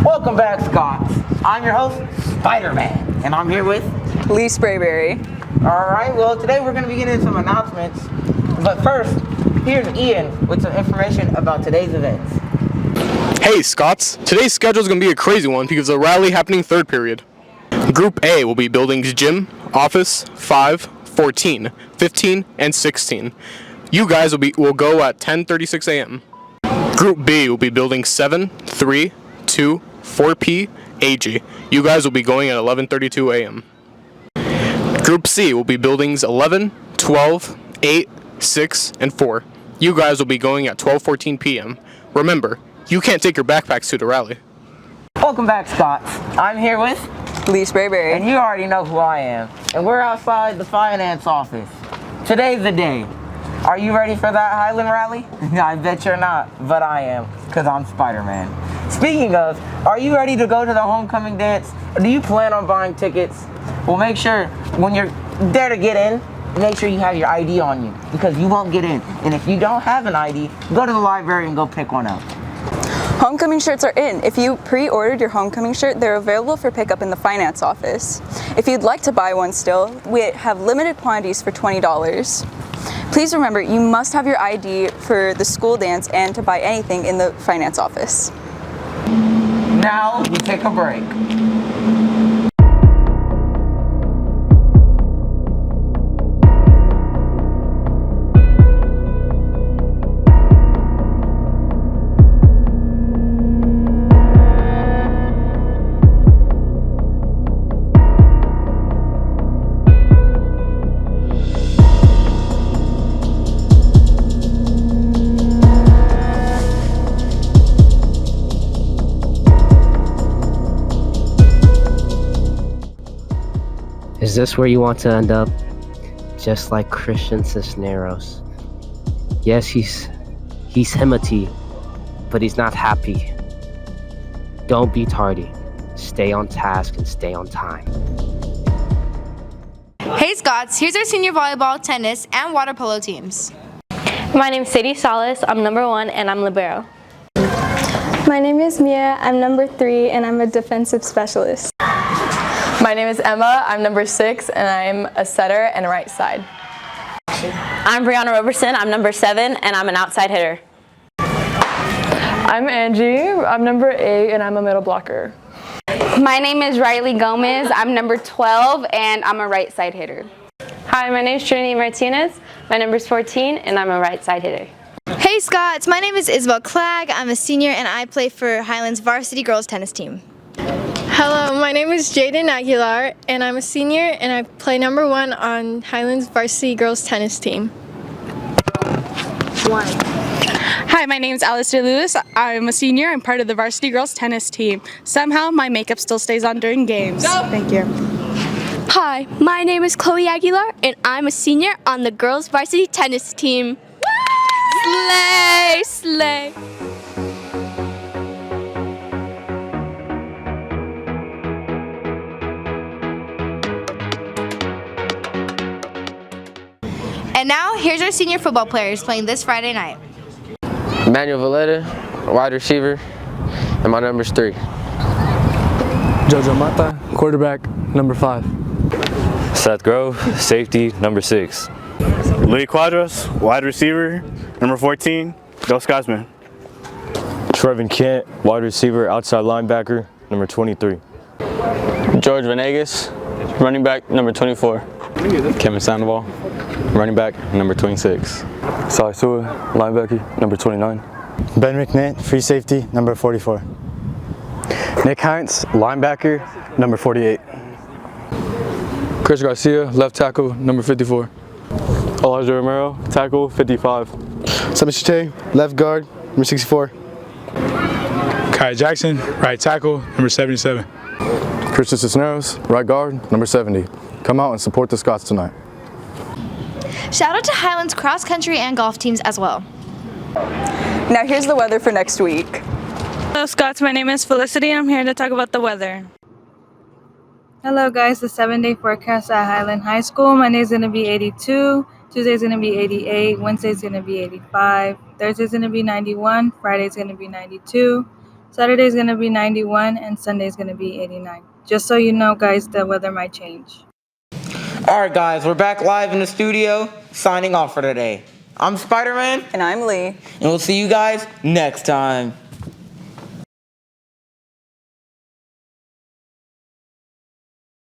Welcome back, Scots. I'm your host, Spider-Man, and I'm here with Lee Sprayberry. Alright, well today we're going to be getting some announcements. But first, here's Ian with some information about today's events. Hey Scots, today's schedule is going to be a crazy one because of the rally happening third period. Group A will be buildings gym, office, 5, 14, 15, and 16. You guys will go at 10:36 a.m. Group B will be buildings 7, 3, 2, 4P, AG. You guys will be going at 11:32 a.m. Group C will be buildings 11, 12, 8, 6, and 4. You guys will be going at 12:14 p.m. Remember, you can't take your backpacks to the rally. Welcome back, Scots. I'm here with Lee Sprayberry. and you already know who I am. And we're outside the finance office. Today's the day. Are you ready for that Highland rally? I bet you're not, but I am, because I'm Spider-Man. Speaking of, are you ready to go to the homecoming dance? Do you plan on buying tickets? Well, make sure when you're there to get in, make sure you have your ID on you, because you won't get in. And if you don't have an ID, go to the library and go pick one up. Homecoming shirts are in. If you pre-ordered your homecoming shirt, they're available for pickup in the finance office. If you'd like to buy one still, we have limited quantities for $20. Please remember, you must have your ID for the school dance and to buy anything in the finance office. Now we take a break. Is this where you want to end up? Just like Christian Cisneros. Yes, he's Himati, but he's not happy. Don't be tardy. Stay on task and stay on time. Hey Scots, here's our senior volleyball, tennis, and water polo teams. My name is Sadie Salas, I'm number 1 and I'm libero. My name is Mia, I'm number 3 and I'm a defensive specialist. My name is Emma, I'm number 6 and I'm a setter and a right side. I'm Brianna Roberson, I'm number 7 and I'm an outside hitter. I'm Angie, I'm number 8 and I'm a middle blocker. My name is Riley Gomez, I'm number 12 and I'm a right side hitter. Hi, my name is Trinity Martinez, my number is 14 and I'm a right side hitter. Hey Scots, my name is Isabel Clagg, I'm a senior and I play for Highlands varsity girls tennis team. Hello, my name is Jaden Aguilar and I'm a senior and I play number 1 on Highlands varsity girls tennis team. Hi, my name is Alistair Lewis. I'm a senior. I'm part of the varsity girls tennis team. Somehow my makeup still stays on during games. Thank you. Hi, my name is Chloe Aguilar and I'm a senior on the girls varsity tennis team. Slay, slay. And now, here's our senior football players playing this Friday night. Emmanuel Valletta, wide receiver, and my number's 3. Jojo Mata, quarterback, number 5. Seth Grove, safety, number 6. Louis Quadros, wide receiver, number 14, go Scotsman. Trevin Kent, wide receiver, outside linebacker, number 23. George Venegas, running back, number 24. Kevin Sandoval, running back, number 26. Sai Sua, linebacker, number 29. Ben McNitt, free safety, number 44. Nick Hines, linebacker, number 48. Chris Garcia, left tackle, number 54. Elijah Romero, tackle, 55. Sami Chite, left guard, number 64. Kai Jackson, right tackle, number 77. Christian Cisneros, right guard, number 70. Come out and support the Scots tonight. Shout out to Highlands cross country and golf teams as well. Now here's the weather for next week. Hello Scots, my name is Felicity and I'm here to talk about the weather. Hello guys, the 7-day forecast at Highland High School. Monday's going to be 82, Tuesday's going to be 88, Wednesday's going to be 85, Thursday's going to be 91, Friday's going to be 92, Saturday's going to be 91, and Sunday's going to be 89. Just so you know, guys, the weather might change. Alright guys, we're back live in the studio, signing off for today. I'm Spider-Man. And I'm Lee. And we'll see you guys next time.